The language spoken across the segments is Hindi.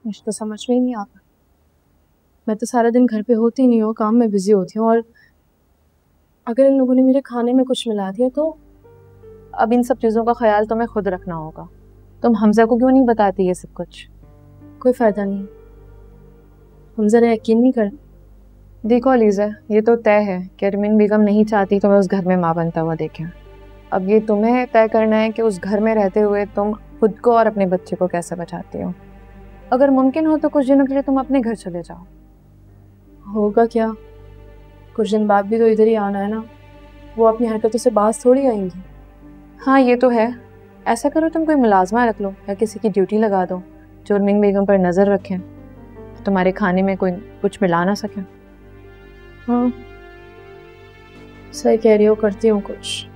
मुझे तो समझ में ही नहीं आता। मैं तो सारा दिन घर पे होती नहीं हूँ, काम में बिजी होती हूँ, और अगर इन लोगों ने मेरे खाने में कुछ मिला दिया तो। अब इन सब चीज़ों का ख्याल तुम्हें खुद रखना होगा। तुम हमजा को क्यों नहीं बताती ये सब कुछ? कोई फायदा नहीं, हमजा ने यकीन नहीं कर। देखो अलीज़ा, ये तो तय है कि अरमीन बेगम नहीं चाहती तुम्हें उस घर में माँ बनता हुआ देखें। अब ये तुम्हें तय करना है कि उस घर में रहते हुए तुम खुद को और अपने बच्चे को कैसे बचाती हो। अगर मुमकिन हो तो कुछ दिनों के लिए तुम अपने घर चले जाओ। होगा क्या, कुछ दिन बाद भी तो इधर ही आना है ना, वो अपनी हरकतों से बाज थोड़ी आएंगी। हाँ ये तो है। ऐसा करो, तुम कोई मुलाजमा रख लो या किसी की ड्यूटी लगा दो जो अरमीन बेगम पर नज़र रखें, तुम्हारे खाने में कोई कुछ मिला ना सके। हाँ सही कह रही हो, करती हूँ कुछ।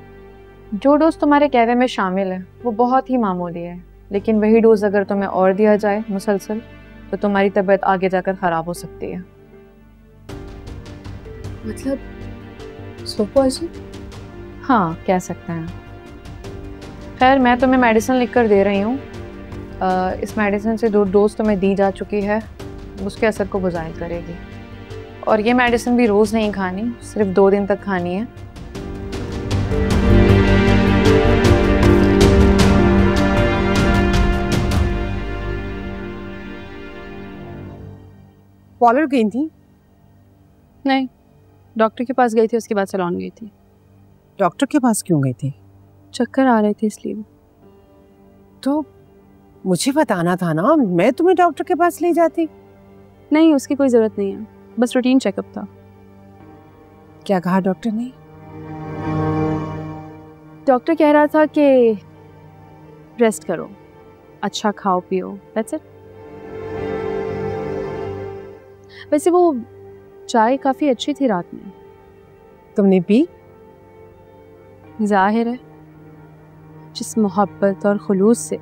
जो डोज तुम्हारे कहवे में शामिल है वो बहुत ही मामूली है, लेकिन वही डोज अगर तुम्हें और दिया जाए मुसलसल तो तुम्हारी तबीयत आगे जाकर ख़राब हो सकती है। मतलब स्लो पॉइजन? हाँ कह सकते हैं। खैर मैं तुम्हें मेडिसिन लिख कर दे रही हूँ। इस मेडिसिन से 2 डोज तुम्हें दी जा चुकी है, उसके असर को बुझाइल करेगी। और ये मेडिसिन भी रोज़ नहीं खानी, सिर्फ 2 दिन तक खानी है। पार्लर गई थी? नहीं, डॉक्टर के पास गई थी, उसके बाद सैलून गई थी। डॉक्टर के पास क्यों गई थी? चक्कर आ रहे थे इसलिए। तो मुझे बताना था ना, मैं तुम्हें डॉक्टर के पास ले जाती। नहीं, उसकी कोई ज़रूरत नहीं है, बस रूटीन चेकअप था। क्या कहा डॉक्टर ने? डॉक्टर कह रहा था कि रेस्ट करो, अच्छा खाओ पियो, दैट्स इट। वैसे वो चाय काफ़ी अच्छी थी रात में। तुमने पी? जाहिर है, जिस मोहब्बत और खुलूस से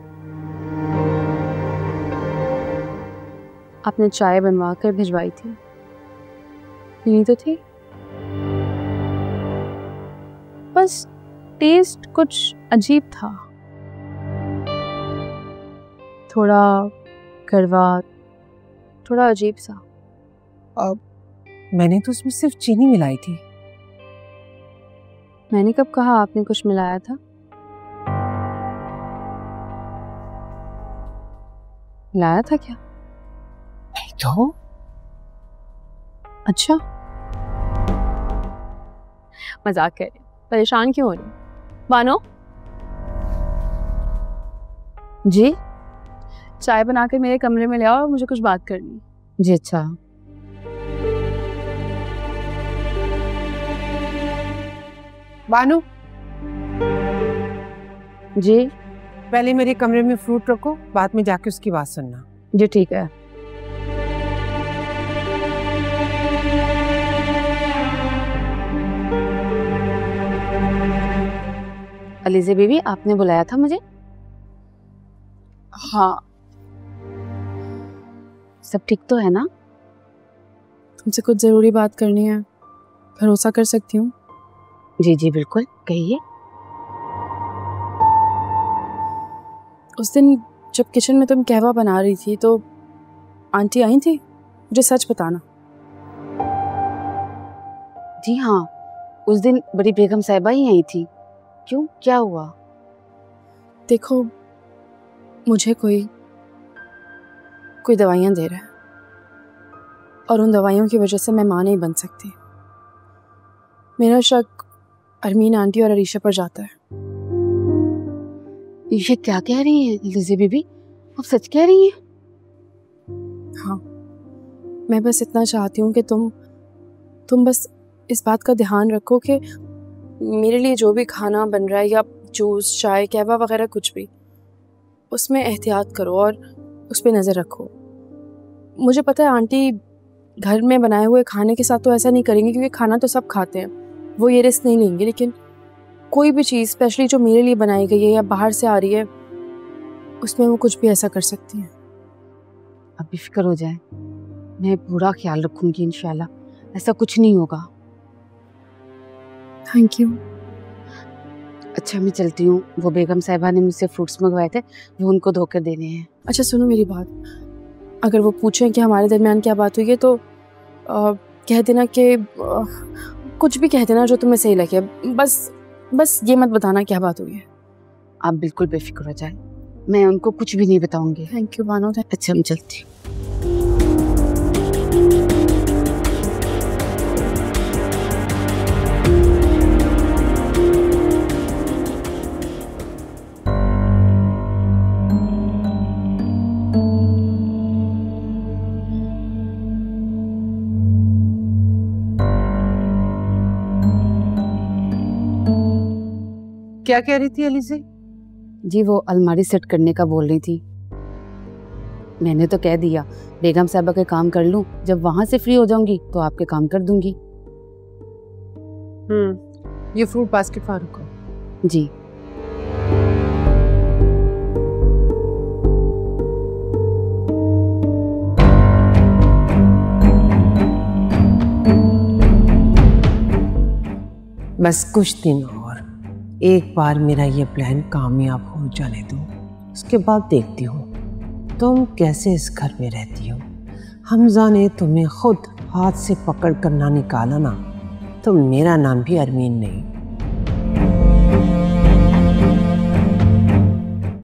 आपने चाय बनवा कर भिजवाई थी, पीनी तो थी, बस टेस्ट कुछ अजीब था, थोड़ा कड़वा, थोड़ा अजीब सा। अब मैंने तो उसमें सिर्फ चीनी मिलाई थी। मैंने कब कहा आपने कुछ मिलाया था? मिलाया था क्या? नहीं तो। अच्छा, मजाक कर रही, परेशान क्यों हो रही? बानो जी, चाय बनाकर मेरे कमरे में ले आओ, मुझे कुछ बात करनी। जी अच्छा। बानू जी पहले मेरे कमरे में फ्रूट रखो, बाद में जाके उसकी बात सुनना। जी ठीक है। अलीज़ा बीबी, आपने बुलाया था मुझे? हाँ, सब ठीक तो है ना? तुमसे कुछ ज़रूरी बात करनी है, भरोसा कर सकती हूँ? जी जी बिल्कुल, कहिए। उस दिन जब किचन में तुम कहवा बना रही थी तो आंटी आई थी, मुझे सच बताना। जी हाँ, उस दिन बड़ी बेगम साहिबा ही आई थी। क्यों, क्या हुआ? देखो, मुझे कोई दवाइयाँ दे रहा है और उन दवाइयों की वजह से मैं माँ नहीं बन सकती। मेरा शक अरमीन आंटी और अरीशा पर जाता है। ये क्या कह रही है अलीज़ा बीबी, आप सच कह रही हैं? हाँ, मैं बस इतना चाहती हूँ कि तुम बस इस बात का ध्यान रखो कि मेरे लिए जो भी खाना बन रहा है या जूस चाय कहवा वगैरह कुछ भी, उसमें एहतियात करो और उस पर नज़र रखो। मुझे पता है आंटी घर में बनाए हुए खाने के साथ तो ऐसा नहीं करेंगे क्योंकि खाना तो सब खाते हैं, वो ये रिस्क नहीं लेंगे, लेकिन कोई भी चीज़ स्पेशली जो मेरे लिए बनाई गई है या बाहर से आ रही है, उसमें वो कुछ भी ऐसा कर सकती हैं। अब बेफिक्र हो जाए, मैं पूरा ख्याल रखूंगी इंशाल्लाह, ऐसा कुछ नहीं होगा। Thank you. अच्छा मैं चलती हूँ, वो बेगम साहिबा ने मुझसे फ्रूट्स मंगवाए थे, वो उनको धोकर देने हैं। अच्छा सुनो मेरी बात, अगर वो पूछें कि हमारे दरमियान क्या बात हुई है तो कह देना कि कुछ भी कह देना जो तुम्हें सही लगे, बस ये मत बताना क्या बात हुई है। आप बिल्कुल बेफिक्र हो जाए, मैं उनको कुछ भी नहीं बताऊंगी। Thank you Bano. अच्छा हम चलती। क्या कह रही थी अलीज़े? जी वो अलमारी सेट करने का बोल रही थी। मैंने तो कह दिया बेगम साहबा के काम कर लूं, जब वहां से फ्री हो जाऊंगी तो आपके काम कर दूंगी। ये फ्रूट बास्केट फारूक को। जी बस कुछ दिन और, एक बार मेरा ये प्लान कामयाब हो जाने दो, उसके बाद देखती हूँ तुम कैसे इस घर में रहती हो। हमजा ने तुम्हें खुद हाथ से पकड़ कर ना निकाला ना, तो मेरा नाम भी अरमीन नहीं।